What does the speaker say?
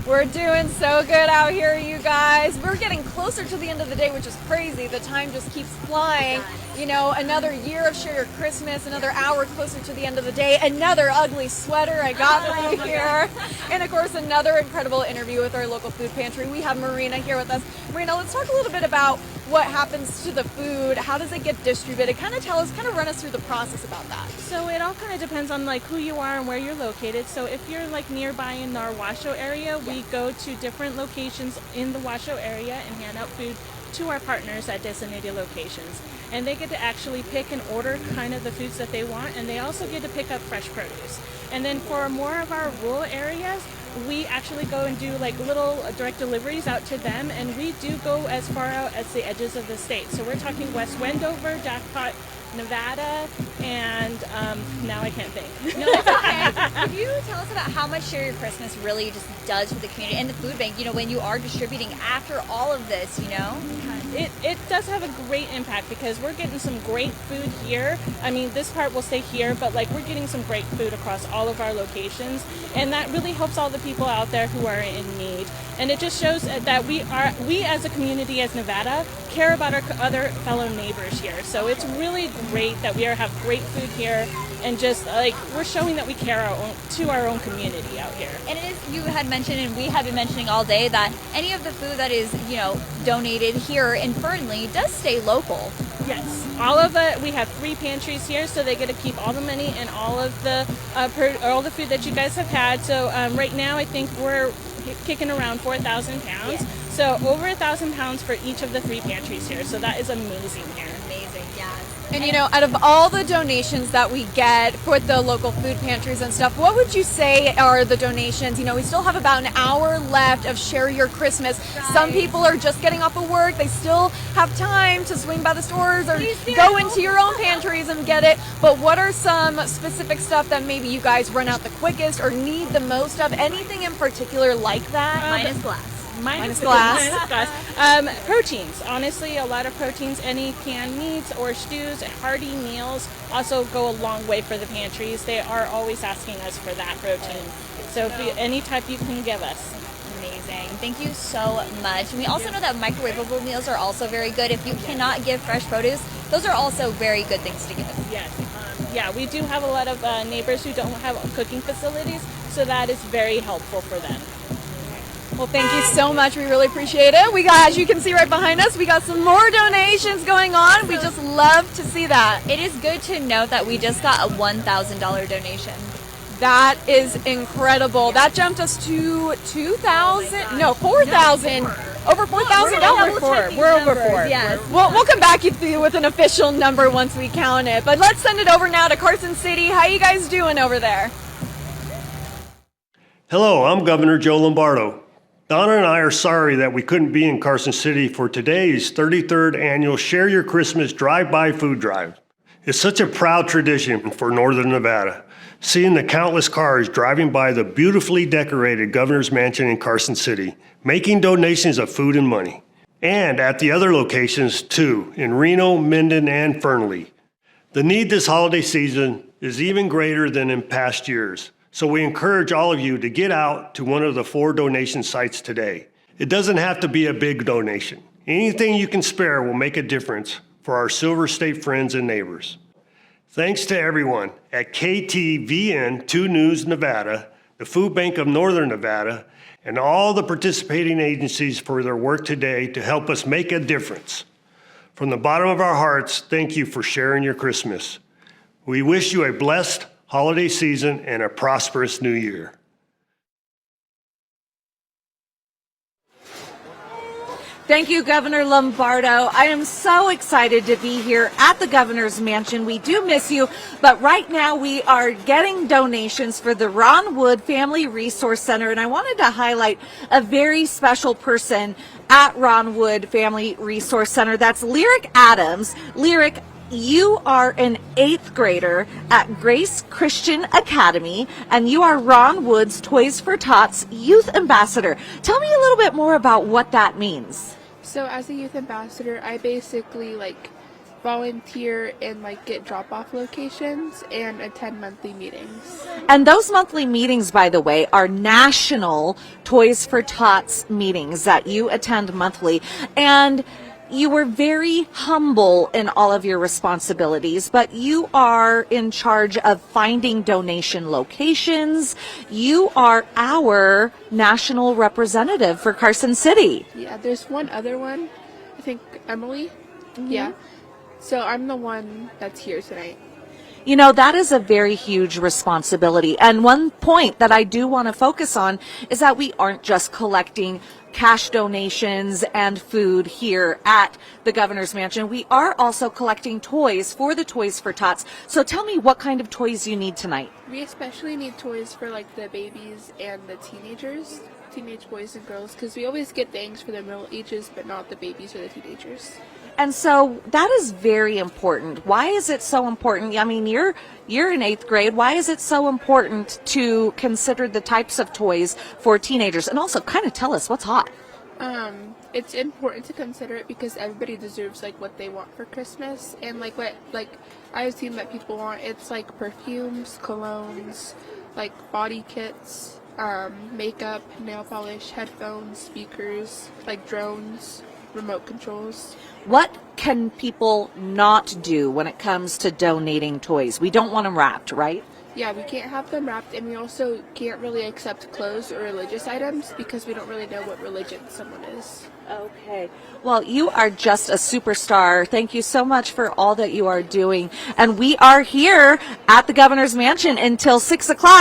We're doing so good out here, you guys. We're getting closer to the end of the day, which is crazy. The time just keeps flying. You know, another year of Share Your Christmas, another hour closer to the end of the day, another ugly sweater I got for you here. And of course, another incredible interview with our local food pantry. We have Marina here with us. Marina, let's talk a little bit about what happens to the food. How does it get distributed? Kind of run us through the process about that. So it all kind of depends on like who you are and where you're located. So if you're like nearby in our Washoe area, we go to different locations in the Washoe area and hand out food to our partners at designated locations. And they get to actually pick and order kind of the foods that they want, and they also get to pick up fresh produce. And then for more of our rural areas, we actually go and do like little direct deliveries out to them, and we do go as far out as the edges of the state. So we're talking West Wendover, Jackpot, Nevada, and now I can't think. No, it's okay. Can you tell us about how much Share Your Christmas really just does for the community and the food bank, you know, when you are distributing after all of this, you know? It does have a great impact because we're getting some great food here. I mean, this part will stay here, but like we're getting some great food across all of our locations, and that really helps all the people out there who are in need. And it just shows that we as a community, as Nevada, care about our other fellow neighbors here. So it's really great that we have great food here, and just like we're showing that we care to our own community out here. And it is, you had mentioned, and we have been mentioning all day, that any of the food that is, you know, donated here in Fernley does stay local. Yes, all of it. We have 3 pantries here, so they get to keep all the money and all of the all the food that you guys have had. So right now, I think we're kicking around 4,000 pounds. Yeah. So over 1,000 pounds for each of the 3 pantries here. So that is amazing here. Amazing, yeah. And you know, out of all the donations that we get for the local food pantries and stuff, what would you say are the donations? You know, we still have about an hour left of Share Your Christmas. Right. Some people are just getting off of work. They still have time to swing by the stores or go into your own pantries and get it. But what are some specific stuff that maybe you guys run out the quickest or need the most of? Anything in particular like that? Minus glass. Minus glass. Minus glass. Proteins. Honestly, a lot of proteins. Any canned meats or stews, hearty meals also go a long way for the pantries. They are always asking us for that protein. So any type you can give us. Amazing. Thank you so much. And we also know that microwavable meals are also very good. If you cannot give fresh produce, those are also very good things to give. Yes. Yeah, we do have a lot of neighbors who don't have cooking facilities, so that is very helpful for them. Well, thank you so much. We really appreciate it. We got, as you can see right behind us, we got some more donations going on. We just love to see that. It is good to note that we just got a $1,000 donation. That is incredible. That jumped us to 2,000, no, 4,000. Over $4,000. We're over 4. Yes. We'll come back with an official number once we count it. But let's send it over now to Carson City. How you guys doing over there? Hello, I'm Governor Joe Lombardo. Donna and I are sorry that we couldn't be in Carson City for today's 33rd annual Share Your Christmas Drive-By Food Drive. It's such a proud tradition for Northern Nevada, seeing the countless cars driving by the beautifully decorated Governor's Mansion in Carson City, making donations of food and money. And at the other locations too, in Reno, Minden, and Fernley. The need this holiday season is even greater than in past years. So we encourage all of you to get out to one of the 4 donation sites today. It doesn't have to be a big donation. Anything you can spare will make a difference for our Silver State friends and neighbors. Thanks to everyone at KTVN 2 News Nevada, the Food Bank of Northern Nevada, and all the participating agencies for their work today to help us make a difference. From the bottom of our hearts, thank you for sharing your Christmas. We wish you a blessed holiday season and a prosperous new year. Thank you, Governor Lombardo. I am so excited to be here at the Governor's Mansion. We do miss you, but right now we are getting donations for the Ron Wood Family Resource Center, and I wanted to highlight a very special person at Ron Wood Family Resource Center. That's Lyric Adams. Lyric, you are an 8th grader at Grace Christian Academy, and you are Ron Wood's Toys for Tots Youth Ambassador. Tell me a little bit more about what that means. So as a youth ambassador, I basically volunteer and like get drop-off locations and attend monthly meetings. And those monthly meetings, by the way, are national Toys for Tots meetings that you attend monthly. And you were very humble in all of your responsibilities, but you are in charge of finding donation locations. You are our national representative for Carson City. Yeah, there's one other one, I think Emily. Yeah. So I'm the one that's here tonight. You know, that is a very huge responsibility. And one point that I do want to focus on is that we aren't just collecting cash donations and food here at the Governor's Mansion. We are also collecting toys for the Toys for Tots. So tell me what kind of toys you need tonight. We especially need toys for like the babies and the teenagers, teenage boys and girls, because we always get things for the middle ages, but not the babies or the teenagers. And so that is very important. Why is it so important? I mean, you're in 8th grade. Why is it so important to consider the types of toys for teenagers? And also kind of tell us what's hot. It's important to consider it because everybody deserves like what they want for Christmas, and like what like I've seen that people want. It's like perfumes, colognes, like body kits, makeup, nail polish, headphones, speakers, like drones, remote controls. What can people not do when it comes to donating toys? We don't want them wrapped, right? Yeah, we can't have them wrapped, and we also can't really accept clothes or religious items because we don't really know what religion someone is. Okay. Well, you are just a superstar. Thank you so much for all that you are doing. And we are here at the Governor's Mansion until 6 o'clock.